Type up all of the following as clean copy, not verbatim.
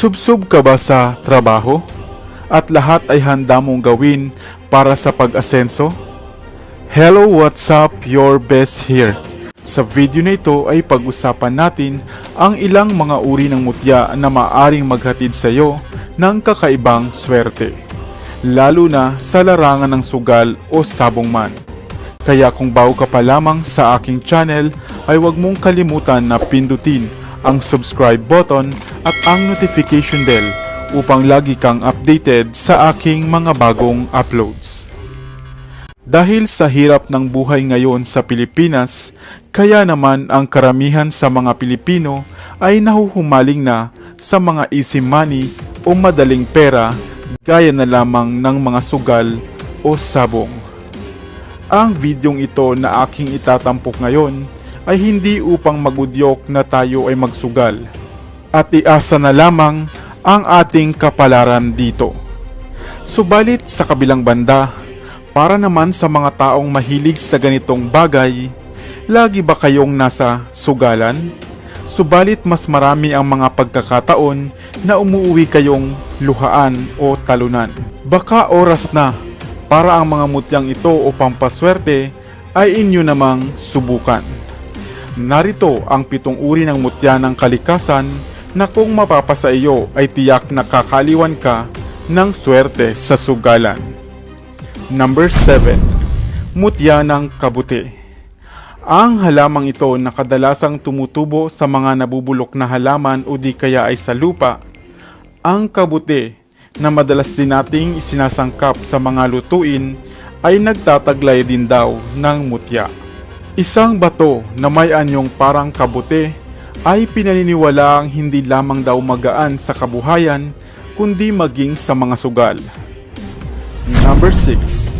Subsub ka ba sa trabaho? At lahat ay handa mong gawin para sa pag-asenso? Hello, what's up? Your best here. Sa video na ito ay pag-usapan natin ang ilang mga uri ng mutya na maaring maghatid sa iyo ng kakaibang swerte, lalo na sa larangan ng sugal o sabong man. Kaya kung bago ka pa lamang sa aking channel ay huwag mong kalimutan na pindutin ang subscribe button at ang notification bell upang lagi kang updated sa aking mga bagong uploads. Dahil sa hirap ng buhay ngayon sa Pilipinas, kaya naman ang karamihan sa mga Pilipino ay nahuhumaling na sa mga easy money o madaling pera gaya na lamang ng mga sugal o sabong. Ang videong ito na aking itatampok ngayon ay hindi upang magudyok na tayo ay magsugal at iasa na lamang ang ating kapalaran dito. Subalit sa kabilang banda, para naman sa mga taong mahilig sa ganitong bagay, lagi ba kayong nasa sugalan? Subalit mas marami ang mga pagkakataon na umuwi kayong luhaan o talunan. Baka oras na para ang mga mutyang ito o pampaswerte ay inyo namang subukan. Narito ang 7 uri ng mutya ng kalikasan na kung mapapasa iyo ay tiyak na kakaliwan ka ng swerte sa sugalan. Number 7. Mutya ng kabuti. Ang halamang ito na kadalasang tumutubo sa mga nabubulok na halaman o di kaya ay sa lupa. Ang kabuti na madalas din nating isinasangkap sa mga lutuin ay nagtataglay din daw ng mutya. Isang bato na may anyong parang kabuti ay pinaniniwalaang hindi lamang daw magaan sa kabuhayan kundi maging sa mga sugal. Number 6.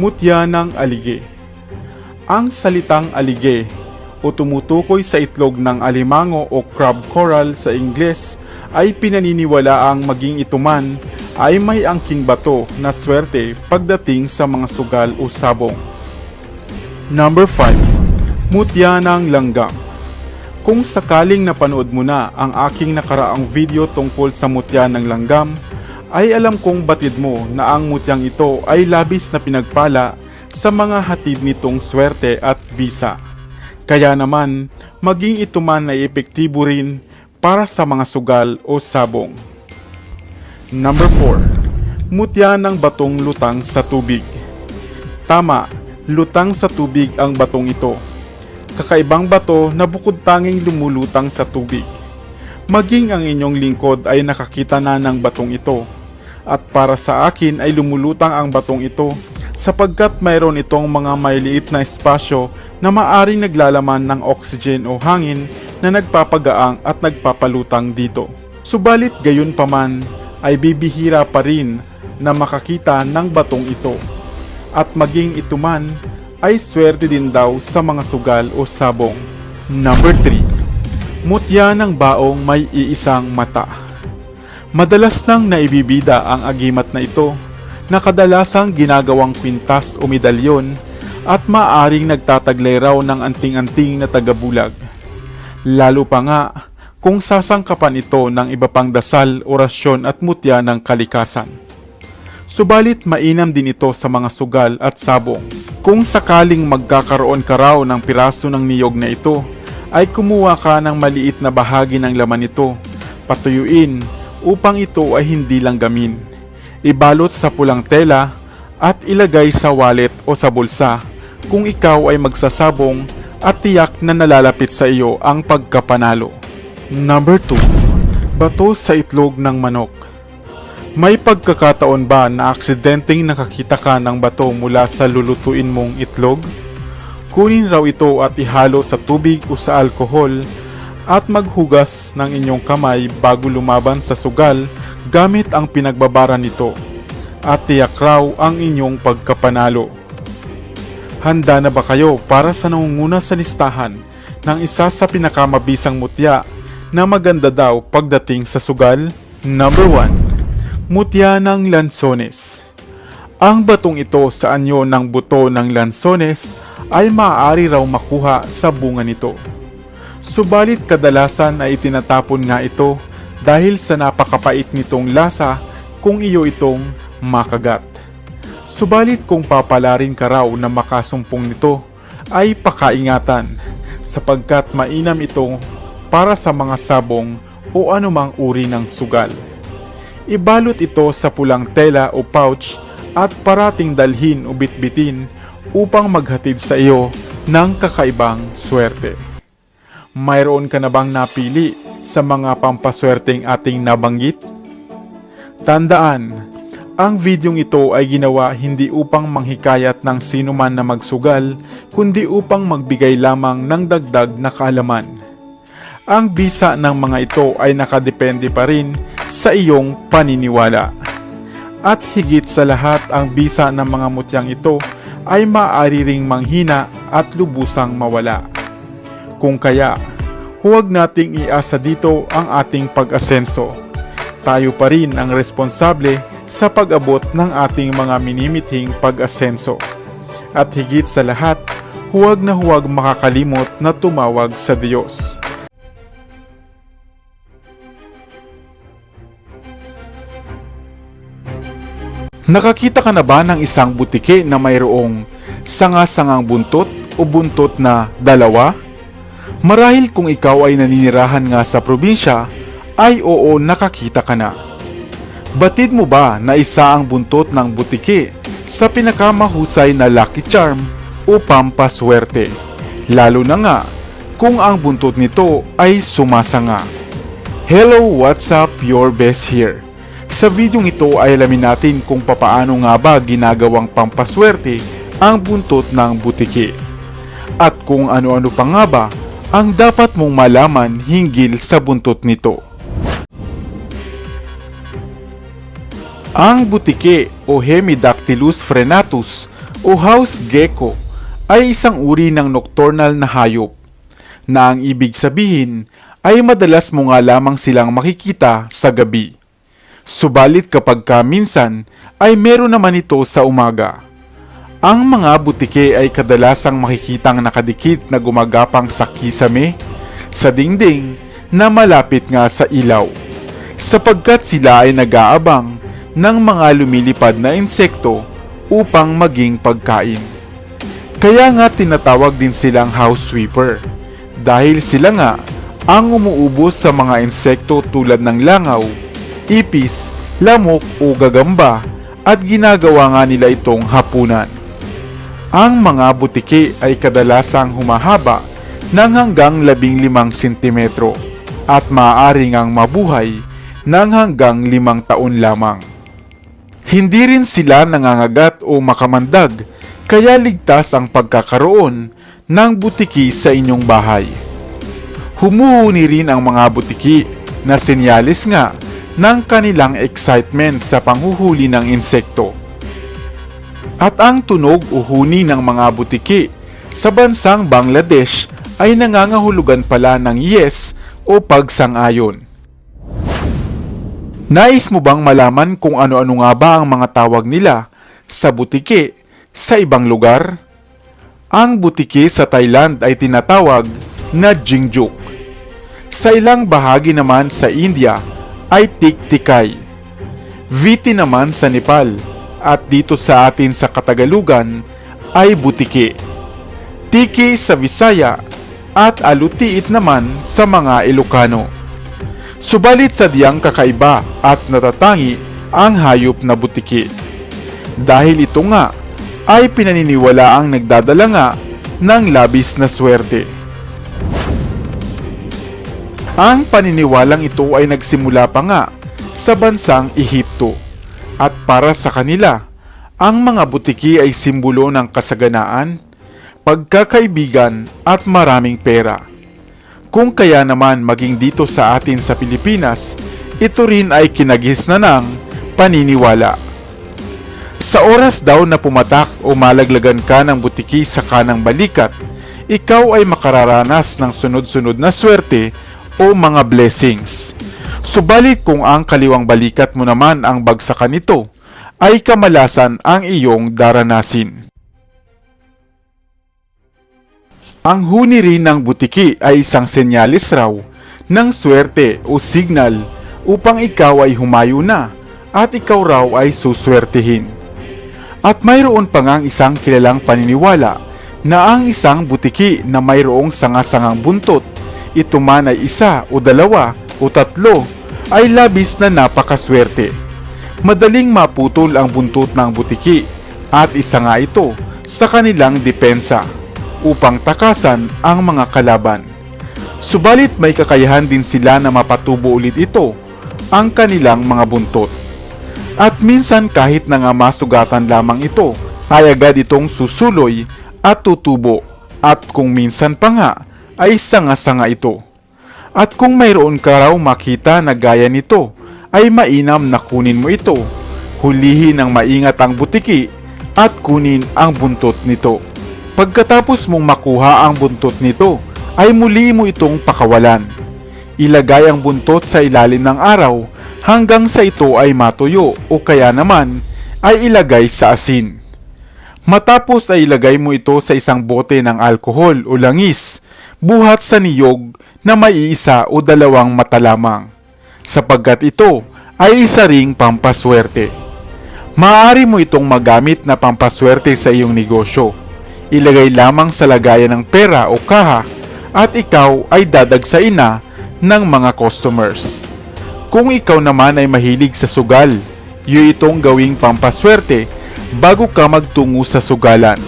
Mutya ng alige. Ang salitang alige o tumutukoy sa itlog ng alimango o crab coral sa Ingles ay pinaniniwalaang maging ito man ay may angking bato na swerte pagdating sa mga sugal o sabong. Number 5. Mutya ng langgam. Kung sakaling napanood mo na ang aking nakaraang video tungkol sa mutya ng langgam, ay alam kong batid mo na ang mutyang ito ay labis na pinagpala sa mga hatid nitong swerte at bisa. Kaya naman, maging ito man ay epektibo rin para sa mga sugal o sabong. Number 4. Mutya ng batong lutang sa tubig. Tama, lutang sa tubig ang batong ito. Kakaibang bato na bukod tanging lumulutang sa tubig. Maging ang inyong lingkod ay nakakita na ng batong ito. At para sa akin ay lumulutang ang batong ito sapagkat mayroon itong mga maliliit na espasyo na maaring naglalaman ng oxygen o hangin na nagpapagaang at nagpapalutang dito. Subalit gayon pa man ay bibihira pa rin na makakita ng batong ito. At maging ito man ay swerte din daw sa mga sugal o sabong. Number 3. Mutya ng baong may iisang mata. Madalas nang naibibida ang agimat na ito na kadalasang ginagawang kwintas o medalyon at maaring nagtataglay raw ng anting-anting na tagabulag. Lalo pa nga kung sasangkapan ito ng iba pang dasal, orasyon at mutya ng kalikasan. Subalit mainam din ito sa mga sugal at sabong. Kung sakaling magkakaroon ka raw ng piraso ng niyog na ito, ay kumuha ka ng maliit na bahagi ng laman nito, patuyuin upang ito ay hindi langgamin. Ibalot sa pulang tela at ilagay sa wallet o sa bulsa kung ikaw ay magsasabong at tiyak na nalalapit sa iyo ang pagkapanalo. Number 2. Bato sa itlog ng manok. May pagkakataon ba na aksidenteng nakakita ka ng bato mula sa lulutuin mong itlog? Kunin raw ito at ihalo sa tubig o sa alkohol at maghugas ng inyong kamay bago lumaban sa sugal gamit ang pinagbabara nito at tiyak raw ang inyong pagkapanalo. Handa na ba kayo para sa nangunguna sa listahan ng isa sa pinakamabisang mutya na maganda daw pagdating sa sugal? Number 1. Mutya ng lansones. Ang batong ito sa anyo ng buto ng lansones ay maaari raw makuha sa bunga nito. Subalit kadalasan ay itinatapon nga ito dahil sa napakapait nitong lasa kung iyo itong makagat. Subalit kung papalarin ka raw na makasumpong nito ay pakaingatan sapagkat mainam ito para sa mga sabong o anumang uri ng sugal. Ibalot ito sa pulang tela o pouch at parating dalhin o bitbitin upang maghatid sa iyo ng kakaibang swerte. Mayroon ka na bang napili sa mga pampaswerteng ating nabanggit? Tandaan, ang videong ito ay ginawa hindi upang manghikayat ng sino man na magsugal, kundi upang magbigay lamang ng dagdag na kaalaman. Ang bisa ng mga ito ay nakadepende pa rin sa iyong paniniwala. At higit sa lahat, ang bisa ng mga mutyang ito ay maaari ring manghina at lubusang mawala. Kung kaya, huwag nating iasa dito ang ating pag-asenso. Tayo pa rin ang responsable sa pag-abot ng ating mga minimithing pag-asenso. At higit sa lahat, huwag na huwag makakalimot na tumawag sa Diyos. Nakakita ka na ba ng isang butike na mayroong sanga-sangang buntot o buntot na dalawa? Marahil kung ikaw ay naninirahan nga sa probinsya, ay oo, nakakita ka na. Batid mo ba na isa ang buntot ng butike sa pinakamahusay na lucky charm o pampaswerte? Lalo na nga kung ang buntot nito ay sumasanga. Hello, what's up? Your best here. Sa videong ito ay alamin natin kung papaano nga ba ginagawang pampaswerte ang buntot ng butike. At kung ano-ano pa nga ba ang dapat mong malaman hinggil sa buntot nito. Ang butike o Hemidactylus frenatus o house gecko ay isang uri ng nocturnal na hayop na ang ibig sabihin ay madalas mo nga lamang silang makikita sa gabi. Subalit kapag minsan ay meron naman ito sa umaga. Ang mga butike ay kadalasang makikitang nakadikit na gumagapang sa kisame, sa dingding na malapit nga sa ilaw, sapagkat sila ay nag-aabang ng mga lumilipad na insekto upang maging pagkain. Kaya nga tinatawag din silang house sweeper, dahil sila nga ang umuubos sa mga insekto tulad ng langaw, ipis, lamok o gagamba at ginagawa nga nila itong hapunan. Ang mga butike ay kadalasang humahaba ng hanggang 15 sentimetro at maaari ngang mabuhay ng hanggang 5 taon lamang. Hindi rin sila nangangagat o makamandag kaya ligtas ang pagkakaroon ng butiki sa inyong bahay. Humuhuni rin ang mga butiki na senyalis nga ng kanilang excitement sa panghuhuli ng insekto. At ang tunog o huni ng mga butiki sa bansang Bangladesh ay nangangahulugan pala ng yes o pagsang-ayon. Nais mo bang malaman kung ano-ano nga ba ang mga tawag nila sa butiki sa ibang lugar? Ang butiki sa Thailand ay tinatawag na Jingjuk. Sa ilang bahagi naman sa India ay tiktikay. Viti naman sa Nepal at dito sa atin sa Katagalugan ay butiki. Tiki sa Visaya at alutiit naman sa mga Ilocano. Subalit sadyang kakaiba at natatangi ang hayop na butiki. Dahil ito nga ay pinaniniwalaang nagdadala nga ng labis na swerte. Ang paniniwalang ito ay nagsimula pa nga sa bansang Ehipto at para sa kanila, ang mga butiki ay simbolo ng kasaganaan, pagkakaibigan at maraming pera. Kung kaya naman maging dito sa atin sa Pilipinas, ito rin ay kinagis na ng paniniwala. Sa oras daw na pumatak o malaglagan ka ng butiki sa kanang balikat, ikaw ay makararanas ng sunod-sunod na swerte o mga blessings. Subalit kung ang kaliwang balikat mo naman ang bagsakan nito, ay kamalasan ang iyong daranasin. Ang huni rin ng butiki ay isang senyalis raw ng swerte o signal upang ikaw ay humayo na at ikaw raw ay suswertihin. At mayroon pa ngang isang kilalang paniniwala na ang isang butiki na mayroong sanga-sangang buntot, ito man ay isa o dalawa o tatlo, ay labis na napakaswerte. Madaling maputol ang buntot ng butiki at isa nga ito sa kanilang depensa upang takasan ang mga kalaban. Subalit may kakayahan din sila na mapatubo ulit ito, ang kanilang mga buntot. At minsan kahit na nga masugatan lamang ito, ay agad itong susuloy at tutubo, at kung minsan pa nga ay sanga-sanga ito. At kung mayroon ka raw makita na gaya nito, ay mainam na kunin mo ito, hulihin ng maingat ang butiki at kunin ang buntot nito. Pagkatapos mong makuha ang buntot nito, ay muli mo itong pakawalan. Ilagay ang buntot sa ilalim ng araw hanggang sa ito ay matuyo o kaya naman ay ilagay sa asin. Matapos ay ilagay mo ito sa isang bote ng alkohol o langis, buhat sa niyog na may isa o dalawang mata lamang, sapagkat ito ay isa ring pampaswerte. Maaari mo itong magamit na pampaswerte sa iyong negosyo. Ilagay lamang sa lagayan ng pera o kaha at ikaw ay dadagsain na ng mga customers. Kung ikaw naman ay mahilig sa sugal, iyo itong gawing pampaswerte bago ka magtungo sa sugalan.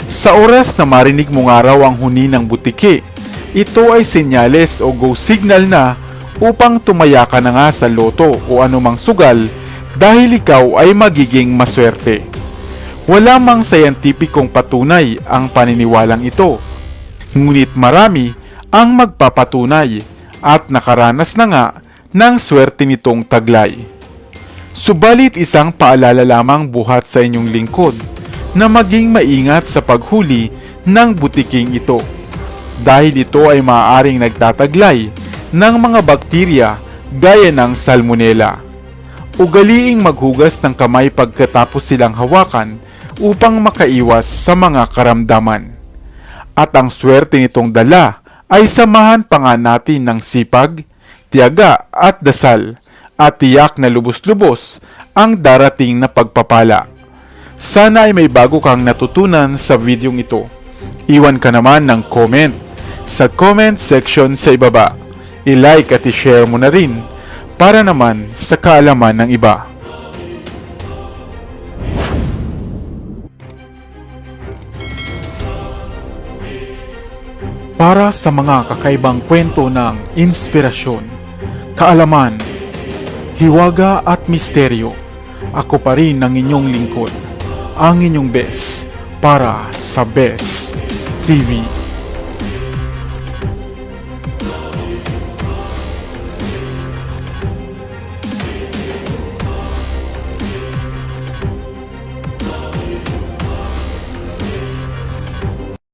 Sa oras na marinig mo nga raw ang huni ng butiki, ito ay senyales o go signal na upang tumaya ka na nga sa loto o anumang sugal dahil ikaw ay magiging maswerte. Wala mang scientificong patunay ang paniniwalang ito, ngunit marami ang magpapatunay at nakaranas na nga ng swerte nitong taglay. Subalit isang paalala lamang buhat sa inyong lingkod na maging maingat sa paghuli ng butiking ito, dahil ito ay maaaring nagtataglay ng mga bakterya gaya ng salmonella. Ugaliing maghugas ng kamay pagkatapos silang hawakan upang makaiwas sa mga karamdaman. At ang swerte nitong dala ay samahan pa nga natin ng sipag, tiyaga at dasal, at tiyak na lubos-lubos ang darating na pagpapala. Sana ay may bago kang natutunan sa videong ito. Iwan ka naman ng comment sa comment section sa ibaba. I-like at i-share mo na rin para naman sa kaalaman ng iba. Para sa mga kakaibang kwento ng inspirasyon, kaalaman, hiwaga at misteryo, ako pa rin ang inyong lingkod, ang inyong best para sa Best TV.